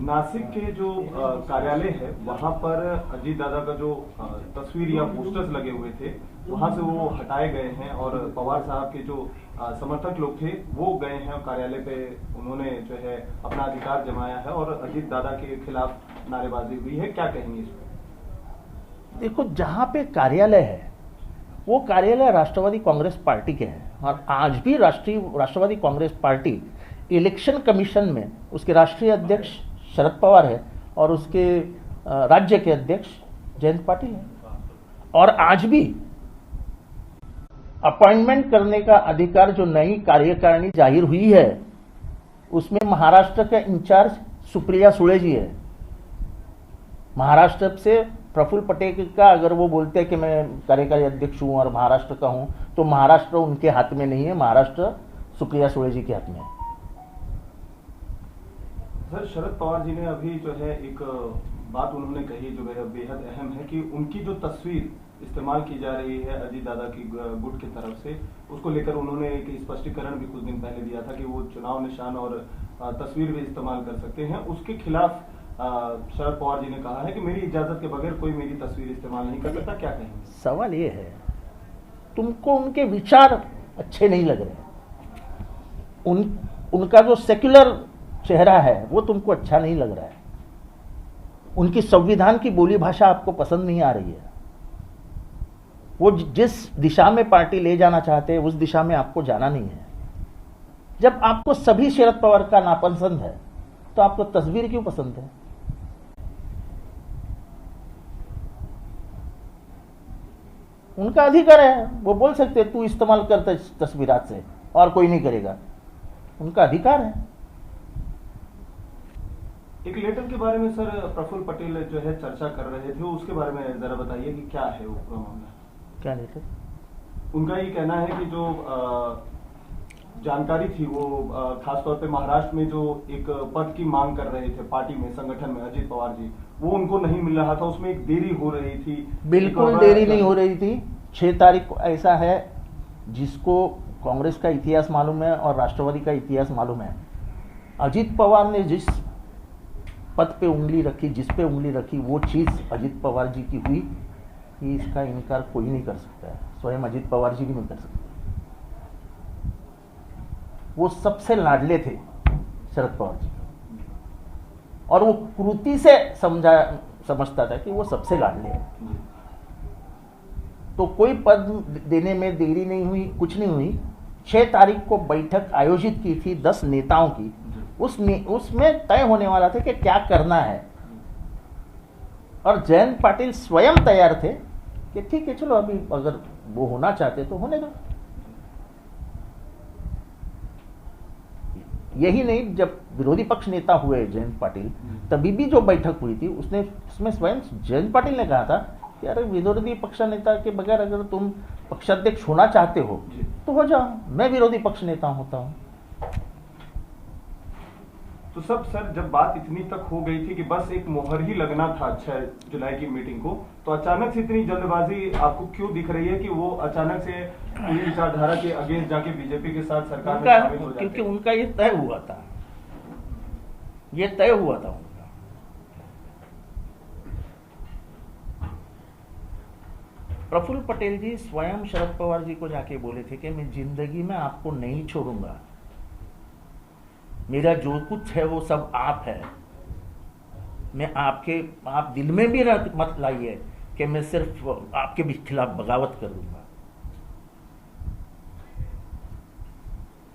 नासिक के जो कार्यालय है वहां पर अजीत दादा का जो तस्वीर या पोस्टर्स लगे हुए थे वहां से वो हटाए गए हैं और पवार साहब के जो समर्थक लोग थे वो गए हैं कार्यालय पे, उन्होंने जो है अपना अधिकार जमाया है और अजीत दादा के खिलाफ नारेबाजी हुई है। क्या कहेंगे इस पर? देखो, जहां पे कार्यालय है वो कार्यालय राष्ट्रवादी कांग्रेस पार्टी के हैं और आज भी राष्ट्रवादी कांग्रेस पार्टी इलेक्शन कमीशन में उसके राष्ट्रीय अध्यक्ष शरद पवार है और उसके राज्य के अध्यक्ष जयंत पाटिल है। और आज भी अपॉइंटमेंट करने का अधिकार जो नई कार्यकारिणी जाहिर हुई है उसमें महाराष्ट्र का इंचार्ज सुप्रिया सुळे जी है। महाराष्ट्र से प्रफुल्ल पटेल का अगर वो बोलते हैं कि मैं कार्यकारी अध्यक्ष हूं और महाराष्ट्र का हूं तो महाराष्ट्र उनके हाथ में नहीं है, महाराष्ट्र सुप्रिया सुळे जी के हाथ में है। सर, शरद पवार जी ने अभी जो है एक बात उन्होंने कही जो है बेहद अहम है कि उनकी जो तस्वीर इस्तेमाल की जा रही है अजीत दादा की गुट की तरफ से, उसको लेकर उन्होंने एक स्पष्टीकरण भी कुछ दिन पहले दिया था कि वो चुनाव निशान और तस्वीर भी इस्तेमाल कर सकते हैं। उसके खिलाफ शरद पवार जी ने कहा है कि मेरी इजाजत के बगैर कोई मेरी तस्वीर इस्तेमाल नहीं कर सकता। क्या कहेंगे? सवाल ये है, तुमको उनके विचार अच्छे नहीं लग रहे, उनका जो सेक्युलर चेहरा है वो तुमको अच्छा नहीं लग रहा है, उनकी संविधान की बोली भाषा आपको पसंद नहीं आ रही है, वो जिस दिशा में पार्टी ले जाना चाहते हैं उस दिशा में आपको जाना नहीं है। जब आपको सभी शरद पवार का नापसंद है तो आपको तस्वीर क्यों पसंद है? उनका अधिकार है, वो बोल सकते तू इस्तेमाल करता तस्वीरात से और कोई नहीं करेगा, उनका अधिकार है। एक लेटर के बारे में सर प्रफुल्ल पटेल जो है चर्चा कर रहे थे, उसके बारे में जरा बताइए कि क्या है वो पूरा मामला? क्या लेटर? उनका ये कहना है कि जो जानकारी थी वो खासतौर पे महाराष्ट्र में जो एक पद की मांग कर रहे थे पार्टी में, संगठन में अजीत पवार जी, वो उनको नहीं मिल रहा था, उसमें एक देरी हो रही थी। बिल्कुल देरी नहीं हो रही थी। 6 तारीख को ऐसा है, जिसको कांग्रेस का इतिहास मालूम है और राष्ट्रवादी का इतिहास मालूम है, अजीत पवार ने जिस पद पे उंगली रखी, जिस पे उंगली रखी, वो चीज अजीत पवार जी की हुई, कि इसका इनकार कोई नहीं कर सकता है, स्वयं अजीत पवार जी भी नहीं कर सकते। वो सबसे लाडले थे शरद पवार जी और वो कृति से समझता था कि वो सबसे लाडले हैं। तो कोई पद देने में देरी नहीं हुई, कुछ नहीं हुई। 6 तारीख को बैठक आयोजित की थी 10 नेताओं की, उसमें तय होने वाला था कि क्या करना है और जयंत पाटिल स्वयं तैयार थे कि ठीक है चलो अभी अगर वो होना चाहते तो होने दो। यही नहीं, जब विरोधी पक्ष नेता हुए जयंत पाटिल, तभी भी जो बैठक हुई थी उसमें स्वयं जयंत पाटिल ने कहा था कि अरे विरोधी पक्ष नेता के बगैर अगर तुम पक्षाध्यक्ष होना चाहते हो तो हो जाओ, मैं विरोधी पक्ष नेता होता हूं। तो सब सर, जब बात इतनी तक हो गई थी कि बस एक मोहर ही लगना था 6 जुलाई की मीटिंग को, तो अचानक से इतनी जल्दबाजी आपको क्यों दिख रही है कि वो अचानक से पूरी विचारधारा के अगेंस्ट जाके बीजेपी के साथ सरकार में शामिल हो जाते? क्योंकि उनका ये तय हुआ था, ये तय हुआ था उनका। प्रफुल्ल पटेल जी स्वयं शरद पवार जी को जाके बोले थे कि मैं जिंदगी में आपको नहीं छोड़ूंगा, मेरा जो कुछ है वो सब आप है, मैं आप दिल में भी मत लाइए कि मैं सिर्फ आपके भी खिलाफ बगावत कर दूंगा।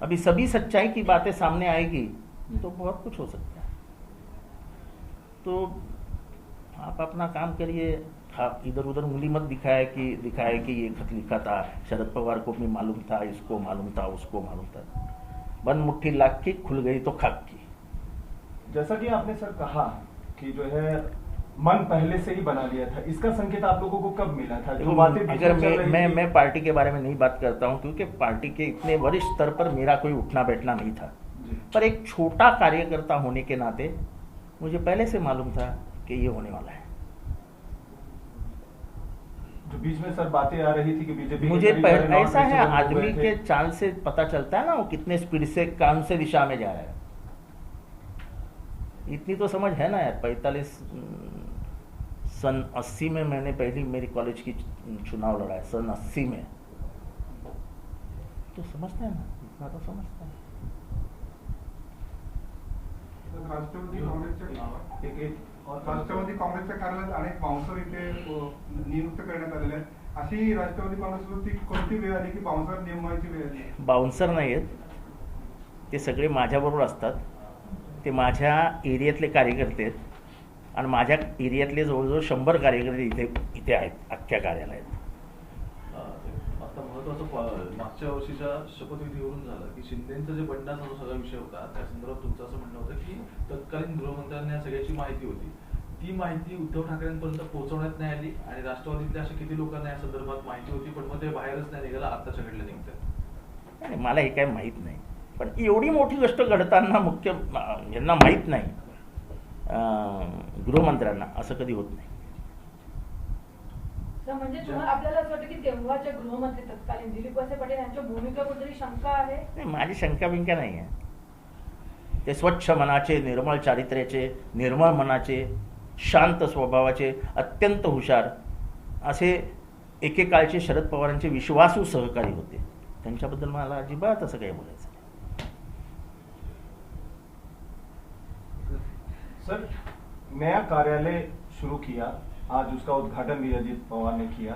अभी सभी सच्चाई की बातें सामने आएगी तो बहुत कुछ हो सकता है। तो आप अपना काम करिए, इधर उधर उंगली मत दिखाए कि ये खत लिखा था, शरद पवार को भी मालूम था, इसको मालूम था, उसको मालूम था। बंद मुट्ठी लाख की, खुल गई तो खाक की। जैसा कि आपने सर कहा कि जो है मन पहले से ही बना लिया था, इसका संकेत आप लोगों को कब मिला था? जो बातें अगर मैं पार्टी के बारे में नहीं बात करता हूं क्योंकि पार्टी के इतने वरिष्ठ स्तर पर मेरा कोई उठना बैठना नहीं था, पर एक छोटा कार्यकर्ता होने के नाते मुझे पहले से मालूम था कि ये होने वाला है। जो बीच में सर बातें आ रही थी कि बीजेपी, मुझे ऐसा है, आदमी के चाल से पता चलता है ना वो कितने स्पीड से कौन से दिशा में जा रहा है। इतनी तो समझ है ना यार। 45 सन 80 में मैंने पहली मेरी कॉलेज की चुनाव लड़ा है, सन 80 में। तो समझते हैं ना, इतना तो समझते हैं। राष्ट्रवादी काँग्रेसच्या कार्यालयात अनेक बाउन्सर इथे नियुक्त करण्यात आलेले आहेत. अशी राष्ट्रवादी काँग्रेसवरती कोणती वेळ आली की बाउन्सर नेमवायची वेळ आली? बाउन्सर नाही आहेत ते, सगळे माझ्याबरोबर असतात. ते माझ्या एरियातले कार्यकर्ते आहेत आणि माझ्या एरियातले जवळजवळ 100 कार्यकर्ते इथे आहेत अख्ख्या कार्यालयात. आता महत्वाचं मागच्या वर्षीच्या शपथविधीवरून झालं की शिंदेचा जे बंडाचा जो सगळा विषय होता त्या संदर्भात तुमचं असं म्हणणं होतं की तत्कालीन गृहमंत्र्यांना या सगळ्याची माहिती होती, ती माहिती उद्धव ठाकरेंपर्यंत पोहोचवण्यात नाही आली आणि राष्ट्रवादीतल्या अशा किती लोकांना या संदर्भात माहिती होती पण मग ते बाहेरच नाही निघालं, आताच्या घडलं निघतं. मला हे काय माहीत नाही, पण एवढी मोठी गोष्ट घडताना मुख्य यांना माहीत नाही, गृहमंत्र्यांना, असं कधी होत नाही. म्हणजे तुम्हाला आपल्याला असं वाटतं की तेव्हाचे गृहमंत्री तत्कालीन दिलीप वळसे पाटील यांच्या भूमिकेवर कुठेतरी शंका आहे? नाही, माझी शंका बिंका नाही आहे. ते स्वच्छ मनाचे, निर्मळ चारित्र्याचे, निर्मळ मनाचे, शांत स्वभावाचे, अत्यंत हुशार असे एकेकाळचे शरद पवारांचे विश्वासू सहकारी होते. त्यांच्याबद्दल मला अजिबात असं काही बोलायचं. सर, नया कार्यालय शुरू किया, आज उसका उद्घाटन भी अजीत पवार ने किया,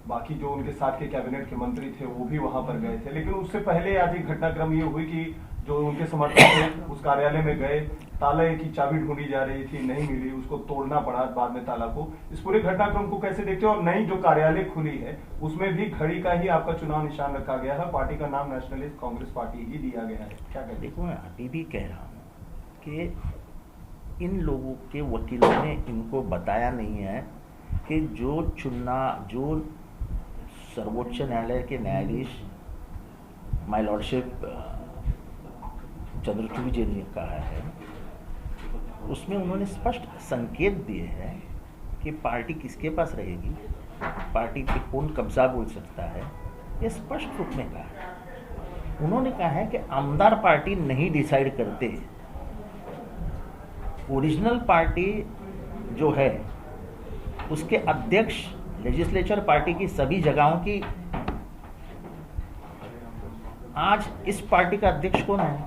बाकी जो उनके साथ के कैबिनेट के मंत्री थे वो भी वहां पर गए थे, लेकिन उससे पहले आज एक घटनाक्रम ये हुई कि जो उनके समर्थक थे उस कार्यालय में गए, ताले की चाबी ढूंढी जा रही थी, नहीं मिली, उसको तोड़ना पड़ा बाद में ताला को. इस पूरे घटनाक्रम को कैसे देखते हो? और नई जो कार्यालय खुली है उसमें भी घड़ी का ही आपका चुनाव निशान रखा गया है, पार्टी का नाम नेशनलिस्ट कांग्रेस पार्टी ही दिया गया है, क्या कहते? देखो, मैं अभी भी कह रहा हूँ कि इन लोगों के वकीलों ने इनको बताया नहीं है कि जो सर्वोच्च न्यायालय के न्यायाधीश माय लॉर्डशिप चंद्रचूड़ जी ने कहा है, उसमें उन्होंने स्पष्ट संकेत दिए हैं कि पार्टी किसके पास रहेगी, पार्टी पे कौन कब्जा बोल सकता है, ये स्पष्ट रूप में कहा है. उन्होंने कहा है कि आमदार पार्टी नहीं डिसाइड करते, ओरिजिनल पार्टी जो है उसके अध्यक्ष लेजिस्लेचर पार्टी की सभी जगहों की. आज इस पार्टी का अध्यक्ष कौन है,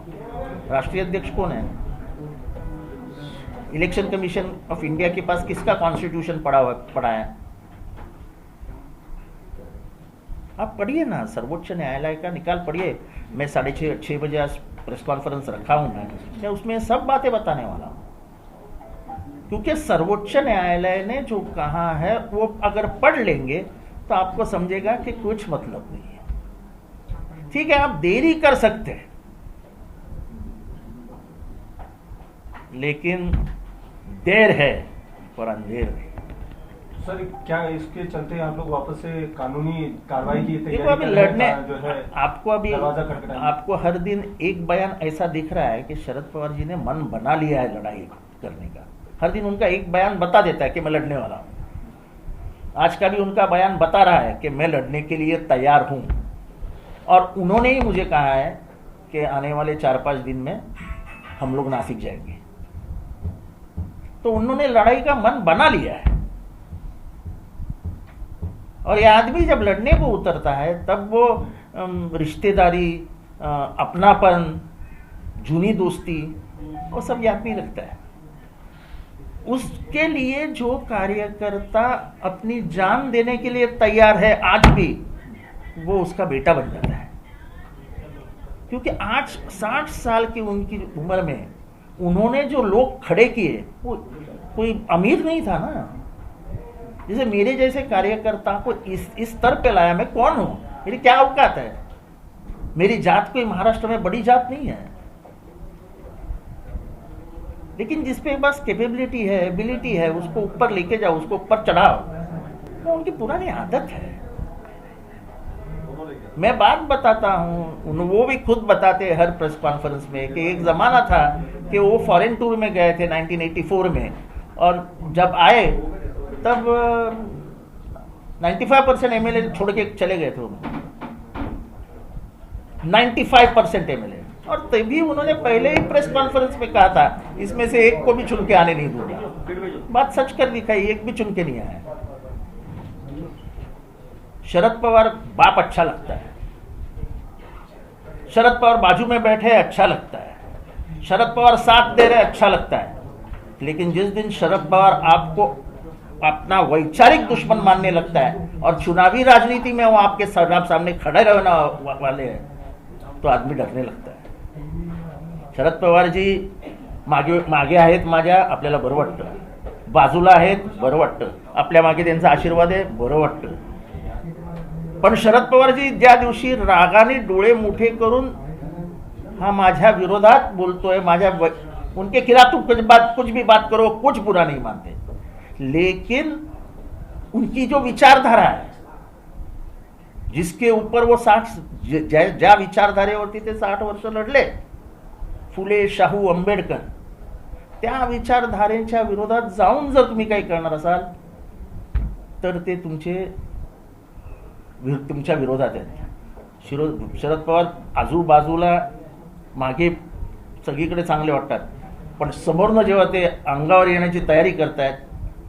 राष्ट्रीय अध्यक्ष कौन है? इलेक्शन कमीशन ऑफ इंडिया के पास किसका कॉन्स्टिट्यूशन पड़ा है? आप पढ़िए ना, सर्वोच्च न्यायालय का निकाल पढ़िए. मैं 6:30 बजे आज प्रेस कॉन्फ्रेंस रखा हूं, मैं उसमें सब बातें बताने वाला हूं, क्योंकि सर्वोच्च न्यायालय ने जो कहा है वो अगर पढ़ लेंगे तो आपको समझेगा कि कुछ मतलब नहीं है. ठीक है, आप देरी कर सकते हैं, लेकिन देर है पर अंधेर नहीं. सर, क्या इसके चलते आप लोग वापस से कानूनी कार्रवाई की देखो, अभी लड़ने जो है आपको हर दिन एक बयान ऐसा दिख रहा है कि शरद पवार जी ने मन बना लिया है लड़ाई करने का. हर दिन उनका एक बयान बता देता है कि मैं लड़ने वाला हूं. आज का भी उनका बयान बता रहा है कि मैं लड़ने के लिए तैयार हूं, और उन्होंने ही मुझे कहा है कि आने वाले 4-5 दिन में हम लोग नासिक जाएंगे. तो उन्होंने लड़ाई का मन बना लिया है. और ये आदमी जब लड़ने को उतरता है तब वो रिश्तेदारी, अपनापन, जूनी दोस्ती, वो सब याद नहीं रखता है. उसके लिए जो कार्यकर्ता अपनी जान देने के लिए तैयार है आज भी, वो उसका बेटा बन जाता है. क्योंकि आज 60 साल की उनकी उम्र में उन्होंने जो लोग खड़े किए, वो कोई अमीर नहीं था ना. जैसे मेरे जैसे कार्यकर्ता को इस स्तर पे लाया. मैं कौन हूं, मेरी क्या औकात है? मेरी जात कोई महाराष्ट्र में बड़ी जात नहीं है, लेकिन जिसपे बस कैपेबिलिटी है, एबिलिटी है, उसको ऊपर लेके जाओ, उसको ऊपर चढ़ाओ. वो उनकी पुरानी आदत है. मैं बात बताता हूँ, वो भी खुद बताते हैं हर प्रेस कॉन्फ्रेंस में कि एक ज़माना था कि वो फॉरेन टूर में गए थे 1984 में, और जब आए तब 95% एमएलए छोड़ के चले गए थे. 95% एमएलए और तभी उन्होंने पहले ही प्रेस कॉन्फ्रेंस में कहा था इसमें से एक को भी चुन के आने नहीं दूंगा। बात सच कर दिखाई, एक भी चुन के नहीं आया। शरद पवार बाप अच्छा लगता है, शरद पवार बाजू में बैठे अच्छा लगता है, शरद पवार साथ दे रहे अच्छा लगता है, लेकिन जिस दिन शरद पवार आपको अपना वैचारिक दुश्मन मानने लगता है और चुनावी राजनीति में वो आपके सामने खड़े रहने वाले हैं तो आदमी डरने लगता है। शरद पवारजी मागे आहेत माझ्या, आपल्याला बरं वाटतं, बाजूला आहेत बरं वाटतं, आपल्या मागे त्यांचा आशीर्वाद आहे बरं वाटतं। पण शरद पवारजी ज्या दिवशी रागाने डोळे मोठे करून हा माझ्या विरोधात बोलतोय, उनके खिलाफ तुम कुछ भी बात करो, कुछ बुरा नहीं मानते, लेकिन उनकी जो विचारधारा है जिसके ऊपर वो 60 ज्या विचारधारेवरती ते 60 वर्ष लढले, फुले, शाहू, आंबेडकर, त्या विचारधारेच्या विरोधात जाऊन जर तुम्ही काही करणार असाल तर ते तुमच्या विरोधात आहेत। शरद पवार आजूबाजूला मागे सगळीकडे चांगले वाटतात, पण समोरनं जेव्हा ते अंगावर येण्याची तयारी करतायत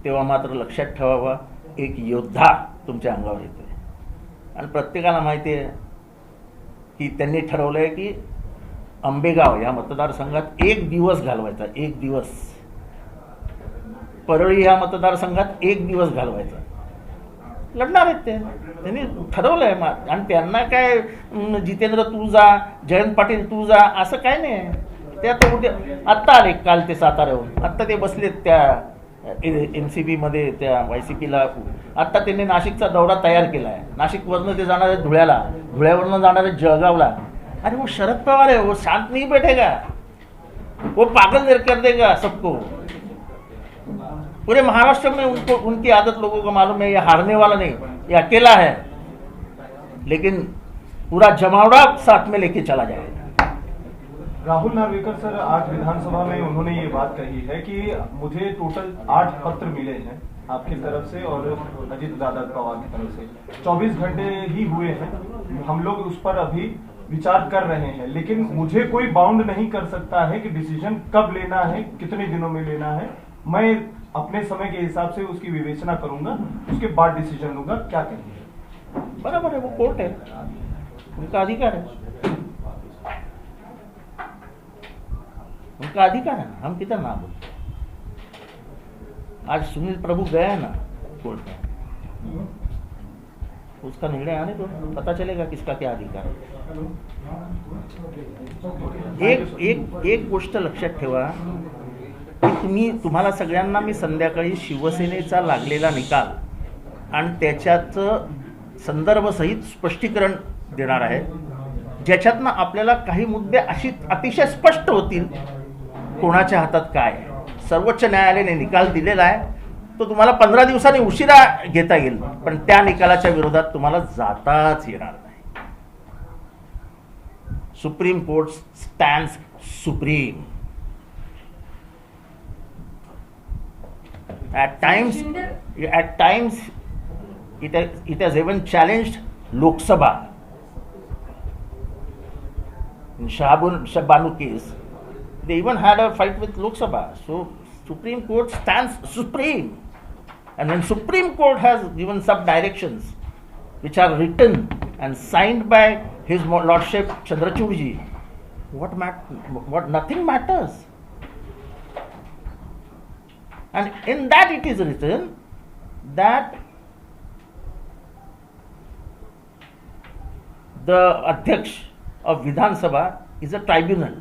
तेव्हा मात्र लक्षात ठेवावा, एक योद्धा तुमच्या अंगावर येतोय। आणि प्रत्येकाला माहिती आहे की त्यांनी ठरवलंय की आंबेगाव या मतदारसंघात एक दिवस घालवायचा, एक दिवस, परळी या मतदारसंघात एक दिवस घालवायचा, लढणार आहेत ते, त्यांनी ठरवलंय। आणि त्यांना काय जितेंद्र तू जा, जयंत पाटील तू जा असं काय नाही, ते आता उद्या आत्ता आले, काल ते साताऱ्याहून आत्ता ते बसलेत त्या MCP मध्ये, त्या YCPला। आत्ता त्यांनी नाशिकचा दौरा तयार केला आहे, नाशिकवरनं ते जाणार आहेत धुळ्याला, धुळ्यावरनं जाणार आहेत जळगावला। अरे वो शरद पवार है, वो शांत नहीं बैठेगा, वो पागल कर देगा सबको। पूरे महाराष्ट्र में उनको उनकी आदत लोगों को मालूम है, ये हारने वाला नहीं, ये अकेला है, लेकिन पूरा जमावड़ा साथ में लेके चला जाएगा। राहुल नार्वेकर सर आज विधानसभा में उन्होंने ये बात कही है कि मुझे टोटल 8 पत्र मिले हैं आपकी तरफ से और अजीत दादा पवार की तरफ से। 24 घंटे ही हुए हैं, हम लोग उस पर अभी विचार कर रहे हैं, लेकिन मुझे कोई बाउंड नहीं कर सकता है कि डिसीजन कब लेना है, कितने दिनों में लेना है। मैं अपने समय के हिसाब से उसकी विवेचना करूंगा, उसके बाद डिसीजन लूंगा। क्या कहेंगे? बराबर है, वो कोर्ट है, उनका अधिकार है, उनका अधिकार है, हम किधर ना बोलते। आज सुनील प्रभु गया है ना कोर्ट में, उसका निर्णय आने तो पता चलेगा किसका क्या अधिकार है। एक गोष्ट लक्षात ठेवा की तुम्हाला सगळ्यांना मी संध्याकाळी शिवसेनेचा लागलेला निकाल आणि त्याच्याचं संदर्भसहित स्पष्टीकरण देणार आहे, ज्याच्यातनं आपल्याला काही मुद्दे अशी अतिशय स्पष्ट होतील कोणाच्या हातात काय आहे। सर्वोच्च न्यायालयाने निकाल दिलेला आहे, तो तुम्हाला 15 दिवसांनी उशिरा घेता येईल, पण त्या निकालाच्या विरोधात तुम्हाला जाताच येणार नाही। Supreme court stands supreme. At times it has even challenged Lok Sabha. In Shahbanu case, they even had a fight with Lok Sabha. So Supreme Court stands supreme. And when Supreme Court has given some directions which are written and signed by His Lordship Chandrachudji, nothing matters. And in that it is written that the Adhyaksh of Vidhan Sabha is a tribunal.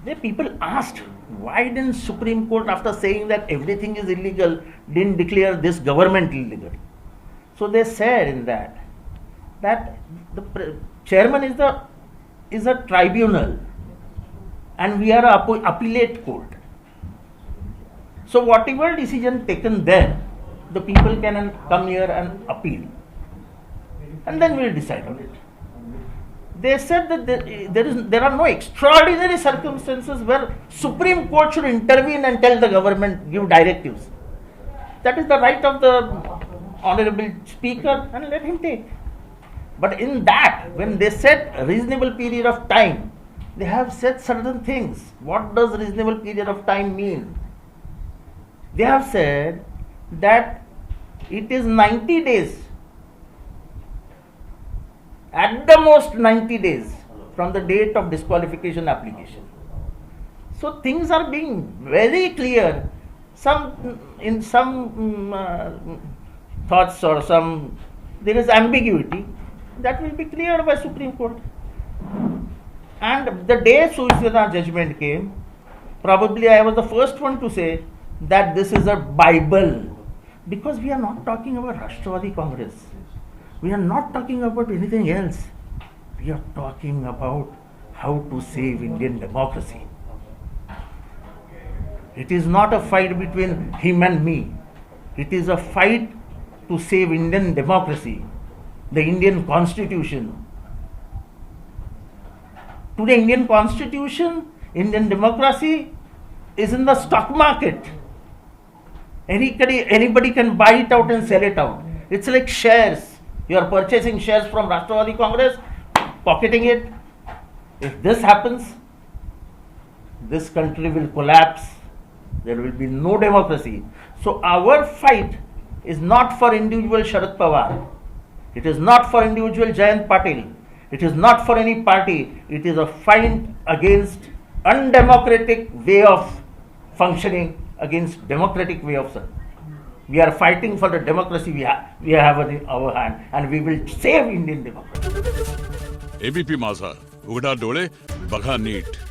The people asked, why didn't Supreme Court, after saying that everything is illegal, didn't declare this government illegal? So they said in that the chairman is a tribunal and we are an appellate court. So whatever decision taken there, the people can come here and appeal, and then we'll decide on it. They said that there are no extraordinary circumstances where Supreme Court should intervene and tell the government, give directives. That is the right of the Honorable Speaker, and let him take. But in that, when they said a reasonable period of time, they have said certain things. What does reasonable period of time mean? They have said that it is 90 days, at the most 90 days from the date of disqualification application. So things are being very clear. In some thoughts or there is ambiguity that will be cleared by Supreme Court. And the day Suisveda judgment came, probably I was the first one to say that this is a Bible, because we are not talking about Rashtravati Congress. We are not talking about anything else. We are talking about how to save Indian democracy. It is not a fight between him and me. It is a fight to save Indian democracy, the Indian Constitution. Today, Indian Constitution, Indian democracy is in the stock market. Anybody can buy it out and sell it out. It's like shares. You are purchasing shares from Rashtravati Congress, pocketing it. If this happens, this country will collapse. There will be no democracy. So our fight is not for individual Sharad Pawar. It is not for individual Jayant Patil. It is not for any party. It is a fight against undemocratic way of functioning, against democratic way of serving. We are fighting for the democracy we have in our hand, and we will save Indian democracy. ABP माझा, उघडा डोळे बघा NEET.